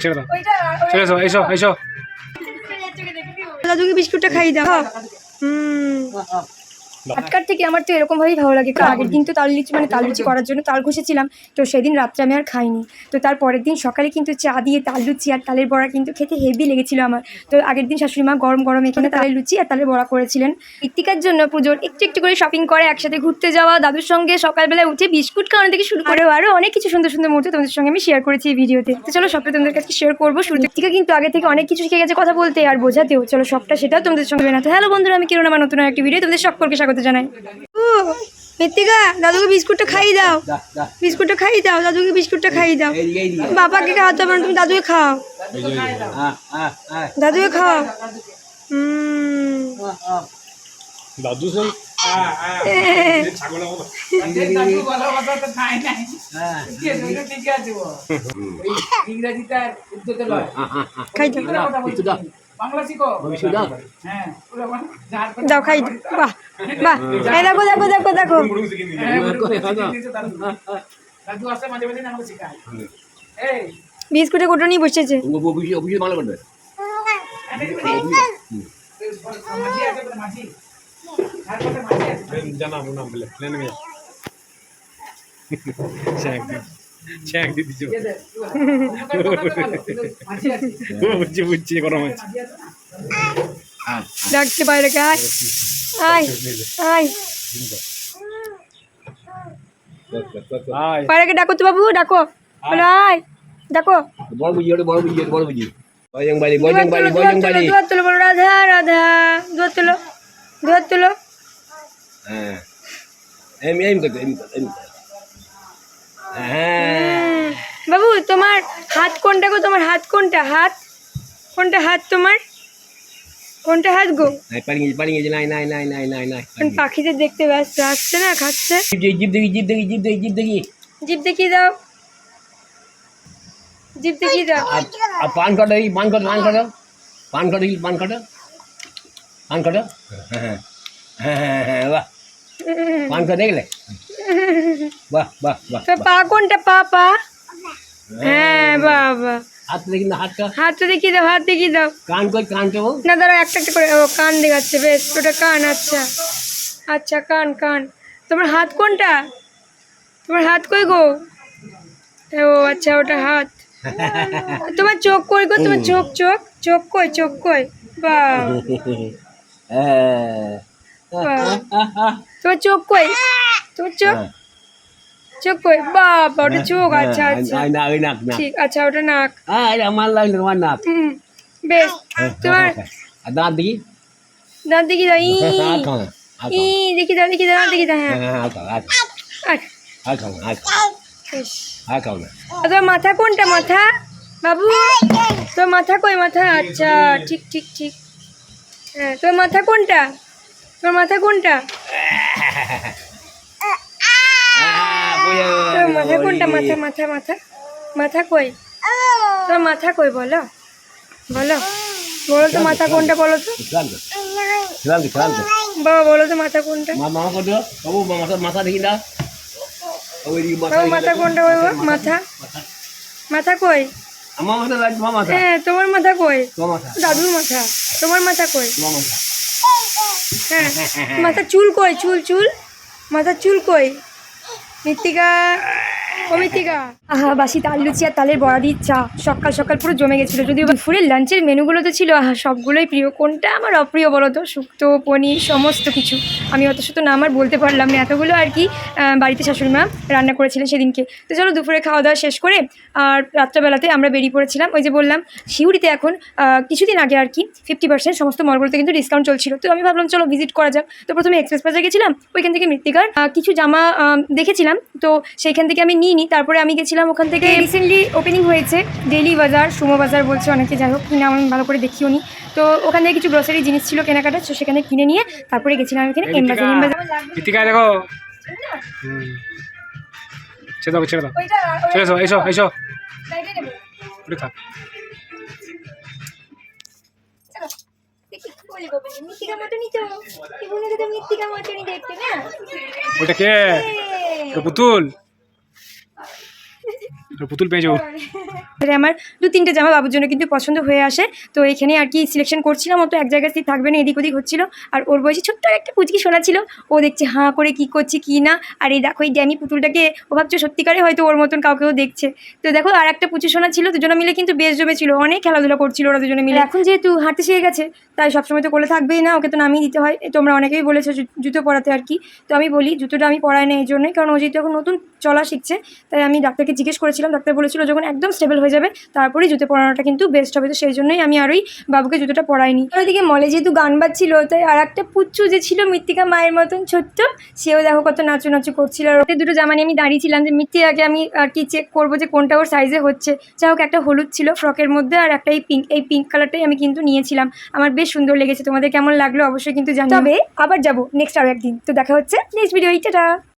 ছেড়ে দাও, চলে এসো, এসো এসো। দাদুকে বিস্কুটটা খাইয়ে দাও। আটকার থেকে আমার তো এরকমভাবেই ভালো লাগে। আগের দিন তো তাল লুচি করার জন্য তাল ঘষেছিলাম, তো সেদিন রাত্রে আমি আর খাইনি। তো তার পরের দিন সকালে কিন্তু চা দিয়ে তাল লুচি আর তালের বড়া কিন্তু খেতে হেভি লেগেছিল আমার। তো আগের দিন শাশুড়ি মা গরম গরম এখানে তালের লুচি আর তালের বড়া করেছিলেন। ঋত্বিকার জন্য পুজোর একটু একটু করে শপিং করে একসাথে ঘুরতে যাওয়া, দাদুর সঙ্গে সকালবেলায় উঠে বিস্কুট খাওয়ানো থেকে শুরু করে আরও অনেক কিছু সুন্দর সুন্দর মুহূর্ত তোমাদের সঙ্গে আমি শেয়ার করেছি এই ভিডিওতে। তো চলো সবটা তোমাদের কাছে শেয়ার করবো। ঋত্বিকা কিন্তু আগে থেকে অনেক কিছু শিখে গেছে কথা বলতে আর বোঝাতেও। চলো সবটা সেটাও তোমাদের সঙ্গে না। তো হ্যালো বন্ধুরা, আমি কিরণ, আমার নতুন একটি ভিডিও তোমাদের সকলকে স্বাগত জানাই। ঋত্বিকা, দাদুকে বিস্কুটটা খাইয়ে দাও, বিস্কুটটা খাইয়ে দাও, দাদুকে বিস্কুটটা খাইয়ে দাও। বাবাকে খাওয়াতে হবে না, তুমি দাদুকে খাও, দাদুকে খাও। দাদু যাও খাই। বাহ বাহ, এই দেখো দেখো দেখো দেখো, বিস্কুটে কোটো নিয়ে বসেছে। জানাবো না বলে বুঝছি গরম আছে। ডাকছে বাইরে, আয় আয় আয়, বাইরে ডাকো তো বাবু, ডাকো, আয় ডাকো। দুয়ার তোলো বলো, রাধা রাধা, দুয়ার তোলো, দুয়ার তোলো। বাবু তোমার হাত কোনটা গো? তোমার হাত কোনটা? হাত কোনটা? হাত তোমার কোনটা? হাত গো পাখিদের দেখতে ব্যস্ত, আসছে না, খাচ্ছে। জিভ দেখিয়ে দাও, জিভ দেখিয়ে দাও। পান কাটো, পান কাটো, পান কাটো, পান কাটো, পান কাটো, পান কাটো। হ্যাঁ হ্যাঁ হ্যাঁ হ্যাঁ, বাহ, পান কাটো দেখলে, বাহ বাহ বাহ। পা কোনটা? পা পা, হ্যাঁ বাবা। হাত দেখি না, হাতটা, হাতটা দেখিয়ে দাও, হাত দেখিয়ে দাও। কান কই, কানটা না দাঁড়াও, একটা একটা করে। ও কান দেখাচ্ছে, বেশ, ওটা কান। আচ্ছা আচ্ছা, কান কান। তোমার হাত কোনটা? তোমার হাত কই গো? ও আচ্ছা, ওটা হাত। তোমার চোখ কই গো? তোমার চোখ, চোখ, চোখ কই, চোখ কই? বাহ, তোমার চোখ কই? তোমার চোখ, চোখ কই? বাবা, ওটা চোখ। আচ্ছা আচ্ছা ঠিক, আচ্ছা ওটা নাক। আমার লাগলো তোমার নাক। বেশ, তোমার দাঁত দেখি, দাঁত দেখি দাও। ই দেখি দাও, দেখি দাও, দেখি দাও। হ্যাঁ, তোমার মাথা কোনটা? মাথা বাবু, তোর মাথা কই? মাথা, আচ্ছা ঠিক ঠিক ঠিক। হ্যাঁ, তোর মাথা কোনটা? তোর মাথা কোনটা? তোর মাথা কোনটা? মাথা মাথা মাথা মাথা কই? তোর মাথা কই? বলো বলো বলো তো, মাথা কোনটা বলো তো বাবা, বলো তো মাথা কোনটা? মাথা দেখি না, মাথা কোনটা? মাথা, মাথা কই? আমার মাথা লাগবে, মাথা, হ্যাঁ তোমার মাথা কই? তোমার মাথা, দাদুর মাথা। তোমার মাথা কই? তোমার মাথা। হ্যাঁ, মাথা চুল কই? চুল চুল, মাথার চুল কই? মৃত্তিকা, ও মৃত্তিকা। আহা, বাসি তাল লুচি আর তালের বড়া দিয়ে চা সকাল সকাল পুরো জমে গেছিলো। যদিও দুপুরের লাঞ্চের মেনুগুলো তো ছিল, আহা সবগুলোই প্রিয়। কোনটা আমার অপ্রিয় বলো তো? শুক্তো, পনির, সমস্ত কিছু। আমি অত শত নাম আর বলতে পারলাম না, এতগুলো আর কি বাড়িতে শাশুড়ি মা রান্না করেছিলেন সেদিনকে। তো চলো দুপুরে খাওয়া দাওয়া শেষ করে আর রাত্রেবেলাতে আমরা বেরিয়ে পড়েছিলাম। ওই যে বললাম, সিউড়িতে এখন কিছুদিন আগে আর কি 50% সমস্ত মলগুলোতে কিন্তু ডিসকাউন্ট চলছিল। তো আমি ভাবলাম চলো ভিজিট করা যাক। তো প্রথমে এক্সপ্রেস বাজার গেছিলাম, ওইখান থেকে মৃত্তিকার কিছু জামা দেখেছিলাম, তো সেইখান থেকে আমি নিইনি। তারপরে আমি গেছিলাম ওখান থেকে, রিসেন্টলি ওপেনিং হয়েছে ডেইলি বাজার, সুমো বাজার বলছে অনেকে, যাই হোক কিনা আমি ভালো করে দেখিও নি। তো ওখান থেকে কিছু গ্রোসারি জিনিস ছিল কেনাকাটা, তো সেখানে কিনে নিয়ে তারপরে গেছিলাম এখানে এম বাজার। দেখো, ছেড়ে দাও, ছেড়ে দাও, চলে এসো, এসো এসো। থাক, ওটা কে? পুতুল পুতুল পেয়েছো। আমার 2-3টে জামা বাবুর জন্য কিন্তু পছন্দ হয়ে আসে। তো এখানে আর কি সিলেকশন করছিলাম, ও তো এক জায়গায় থাকবে না, এদিক ওদিক হচ্ছিল। আর ওর বয়সে ছোট্ট একটা পুচকি শোনা ছিল, ও দেখছে হাঁ করে কী করছি কী না। আর এই দেখো এই ড্যামি পুতুলটাকে ও ভাবছে সত্যিকারে হয়তো ওর মতন কাউকেও দেখছে। তো দেখো আর একটা পুচু শোনা ছিল, দুজনে মিলে কিন্তু বেশ জমেছিল, অনেক খেলাধুলা করছিল ওরা দুজনে মিলে। এখন যেহেতু হাঁটতে শিখে গেছে তাই সবসময় তো কোলে থাকবেই না, ওকে তো নামিয়ে দিতে হয়। তোমরা অনেকেই বলেছো জুতো পরাতে আর কি। তো আমি বলি জুতোটা আমি পরাই না এই জন্যই, কারণ ও যেহেতু এখন নতুন চলা শিখছে। তাই আমি ডাক্তারকে জিজ্ঞেস করেছিলাম, ডাক্তার বলেছিল যখন একদম স্টেবল হয়ে যাবে তারপরেই জুতো পরানোটা কিন্তু বেস্ট হবে। তো সেই জন্যই আমি আর ওই বাবুকে জুতোটা পরাইনি। ওইদিকে মলে যেহেতু গান বাজছিল, তাই আর একটা পুচ্ছু যে ছিল মৃত্তিকা মায়ের মতন ছোট্ট, সেও দেখো কত নাচু করছিল। আর ওতে দুটো জামা নিয়ে আমি দাঁড়িয়েছিলাম যে মৃত্তিকাকে আমি আর কি চেক করবো যে কোনটা ওর সাইজে হচ্ছে। যাই হোক, একটা হলুদ ছিল ফ্রকের মধ্যে আর একটা এই পিঙ্ক কালারটাই আমি কিন্তু নিয়েছিলাম। আমার বেশ সুন্দর লেগেছে, তোমাদের কেমন লাগলো অবশ্যই কিন্তু জানাবে। আবার যাবো নেক্সট আরও একদিন। তো দেখা হচ্ছে নেক্সট ভিডিও। টাটা।